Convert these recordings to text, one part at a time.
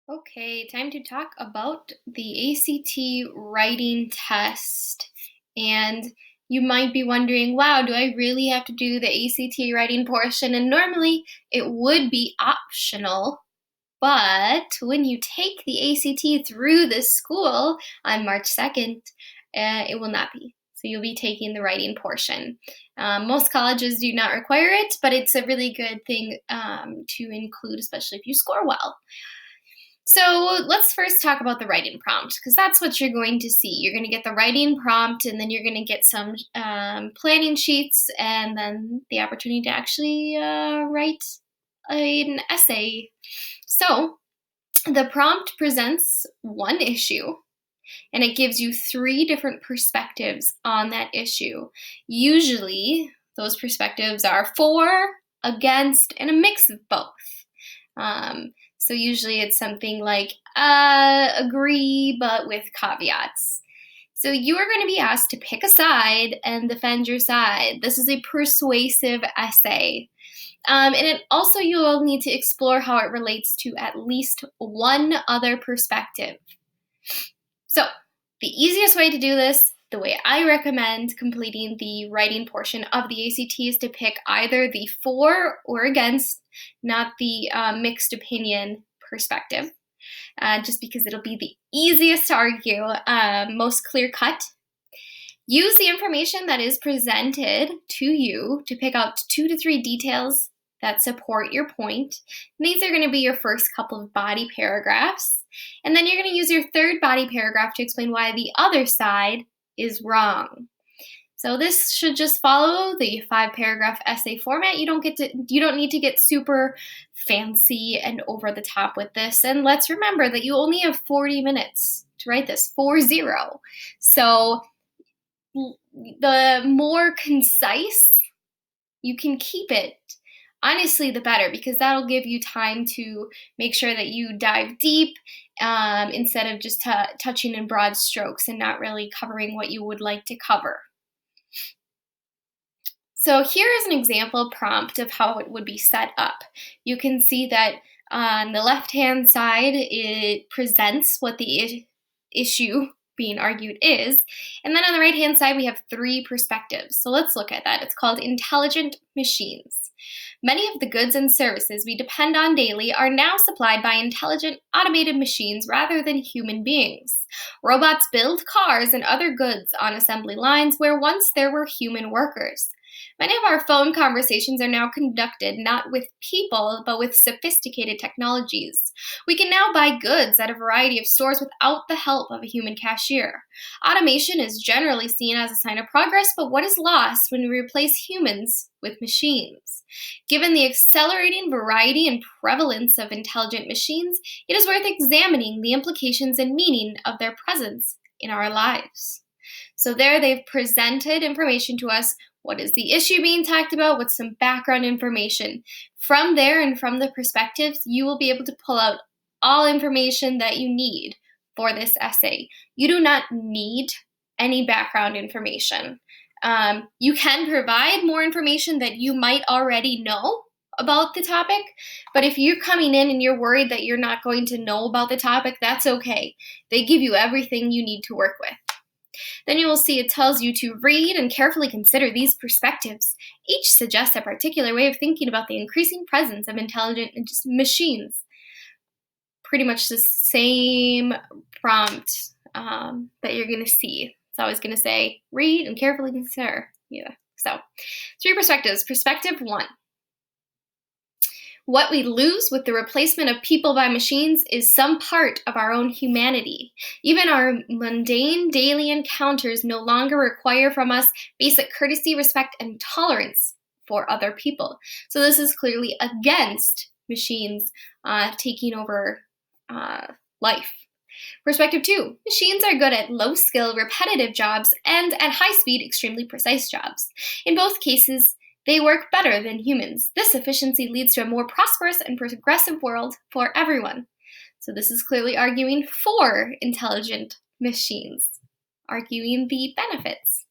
Okay, time to talk about the ACT writing test. And you might be wondering, wow, do I really have to do the ACT writing portion? And normally it would be optional, but when you take the ACT through the school on March 2nd, it will not be. So you'll be taking the writing portion. Most colleges do not require it, but it's a really good thing to include, especially if you score well. So let's first talk about the writing prompt because that's what you're going to see. You're going to get the writing prompt, and then you're going to get some planning sheets, and then the opportunity to actually write an essay. So the prompt presents one issue, and it gives you three different perspectives on that issue. Usually, those perspectives are for, against, and a mix of both. So usually it's something like agree, but with caveats. So you are going to be asked to pick a side and defend your side. This is a persuasive essay. And it also you will need to explore how it relates to at least one other perspective. So the easiest way to do this, the way I recommend completing the writing portion of the ACT, is to pick either the for or against, not the mixed opinion perspective, just because it'll be the easiest to argue, most clear cut. Use the information that is presented to you to pick out 2 to 3 details that support your point. And these are going to be your first couple of body paragraphs. And then you're going to use your third body paragraph to explain why the other side is wrong. So this should just follow the 5-paragraph essay format. You don't need to get super fancy and over the top with this. And let's remember that you only have 40 minutes to write this, 40. So the more concise you can keep it, honestly, the better, because that'll give you time to make sure that you dive deep instead of just touching in broad strokes and not really covering what you would like to cover. So here is an example prompt of how it would be set up. You can see that on the left-hand side, it presents what the issue being argued is. And then on the right-hand side, we have 3 perspectives. So let's look at that. It's called intelligent machines. Many of the goods and services we depend on daily are now supplied by intelligent automated machines rather than human beings. Robots build cars and other goods on assembly lines where once there were human workers. Many of our phone conversations are now conducted not with people, but with sophisticated technologies. We can now buy goods at a variety of stores without the help of a human cashier. Automation is generally seen as a sign of progress, but what is lost when we replace humans with machines? Given the accelerating variety and prevalence of intelligent machines, it is worth examining the implications and meaning of their presence in our lives. So there they've presented information to us. What is the issue being talked about? What's some background information? From there and from the perspectives, you will be able to pull out all information that you need for this essay. You do not need any background information. You can provide more information that you might already know about the topic, but if you're coming in and you're worried that you're not going to know about the topic, that's okay. They give you everything you need to work with. Then you will see it tells you to read and carefully consider these perspectives. Each suggests a particular way of thinking about the increasing presence of intelligent machines. Pretty much the same prompt that you're going to see. It's always going to say, read and carefully consider. Yeah. So, 3 perspectives. Perspective 1. What we lose with the replacement of people by machines is some part of our own humanity. Even our mundane daily encounters no longer require from us basic courtesy, respect, and tolerance for other people. So this is clearly against machines taking over life. Perspective 2. Machines are good at low-skill, repetitive jobs and at high-speed, extremely precise jobs. In both cases, they work better than humans. This efficiency leads to a more prosperous and progressive world for everyone. So this is clearly arguing for intelligent machines, arguing the benefits.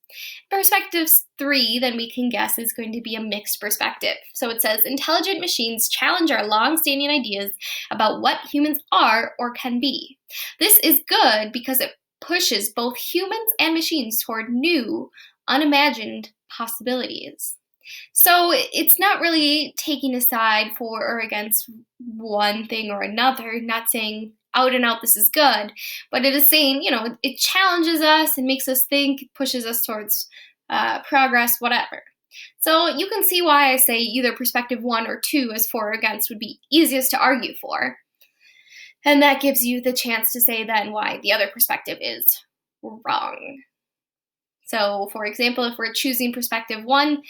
Perspective 3, then we can guess, is going to be a mixed perspective. So it says, intelligent machines challenge our long-standing ideas about what humans are or can be. This is good because it pushes both humans and machines toward new, unimagined possibilities. So it's not really taking a side for or against one thing or another, not saying out and out this is good, but it is saying, it challenges us and makes us think, pushes us towards progress, whatever. So you can see why I say either perspective 1 or 2 as for or against would be easiest to argue for. And that gives you the chance to say then why the other perspective is wrong. So, for example, if we're choosing perspective 1,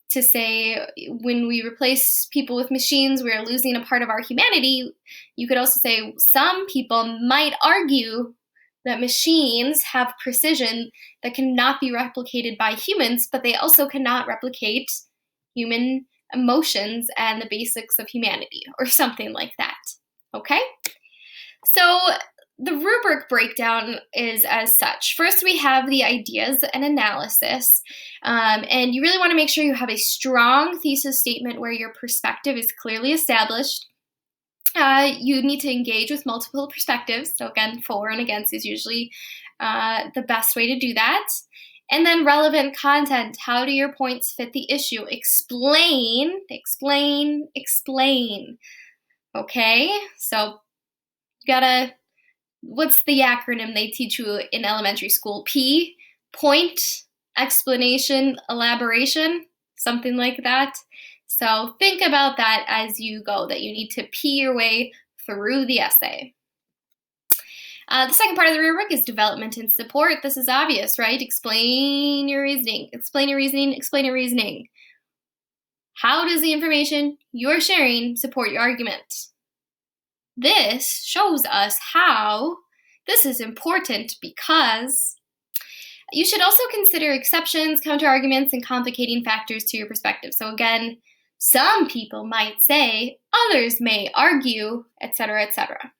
to say when we replace people with machines, we're losing a part of our humanity, you could also say some people might argue that machines have precision that cannot be replicated by humans, but they also cannot replicate human emotions and the basics of humanity, or something like that. Okay? So the rubric breakdown is as such. First, we have the ideas and analysis, and you really want to make sure you have a strong thesis statement where your perspective is clearly established. You need to engage with multiple perspectives. So again, for and against is usually the best way to do that. And then relevant content. How do your points fit the issue? Explain, explain, explain. Okay, so you gotta, what's the acronym they teach you in elementary school? P, point, explanation, elaboration, something like that. So think about that as you go, that you need to pee your way through the essay. The second part of the rubric is development and support. This is obvious, right? Explain your reasoning, explain your reasoning, explain your reasoning. How does the information you're sharing support your argument? This shows us how this is important because you should also consider exceptions, counterarguments, and complicating factors to your perspective. So again, some people might say, others may argue, etc., etc.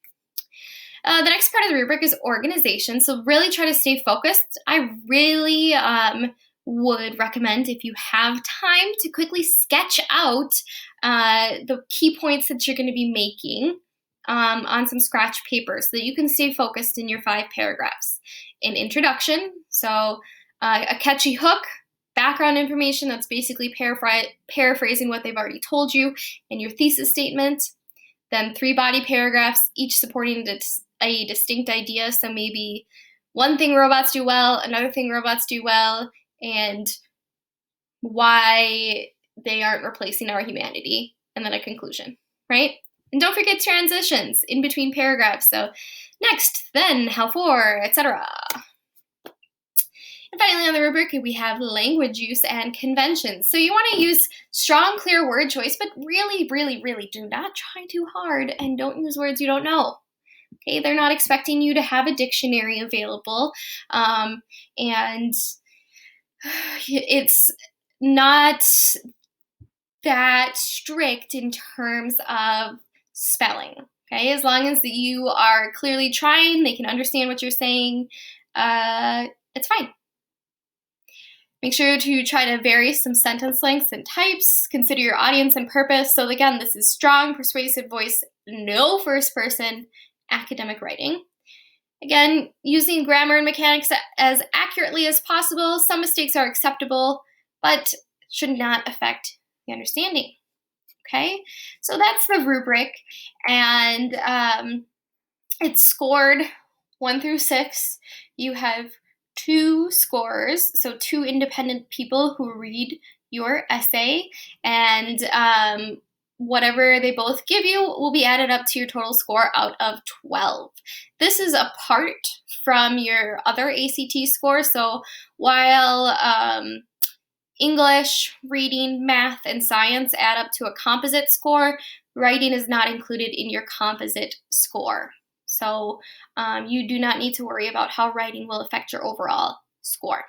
The next part of the rubric is organization. So really try to stay focused. I really would recommend, if you have time, to quickly sketch out the key points that you're going to be making on some scratch paper so that you can stay focused in your 5 paragraphs. An introduction, so a catchy hook, background information that's basically paraphrasing what they've already told you in your thesis statement. Then 3 body paragraphs, each supporting a distinct idea. So maybe one thing robots do well, another thing robots do well, and why they aren't replacing our humanity, and then a conclusion, right? And don't forget transitions in between paragraphs. So next, then, how for, etc. And finally on the rubric, we have language use and conventions. So you want to use strong, clear word choice, but really, really, really do not try too hard and don't use words you don't know. Okay, they're not expecting you to have a dictionary available, and it's not that strict in terms of spelling. Okay, as long as you are clearly trying, they can understand what you're saying, it's fine. Make sure to try to vary some sentence lengths and types. Consider your audience and purpose. So again, this is strong, persuasive voice, no first person, academic writing. Again, using grammar and mechanics as accurately as possible. Some mistakes are acceptable, but should not affect the understanding. Okay, so that's the rubric, and it's scored 1 through 6. You have 2 scores, so 2 independent people who read your essay, and whatever they both give you will be added up to your total score out of 12. This is apart from your other ACT score, so while English, reading, math, and science add up to a composite score, writing is not included in your composite score. So you do not need to worry about how writing will affect your overall score.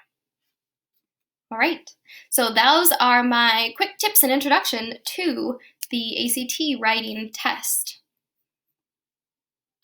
All right, so those are my quick tips and introduction to the ACT writing test.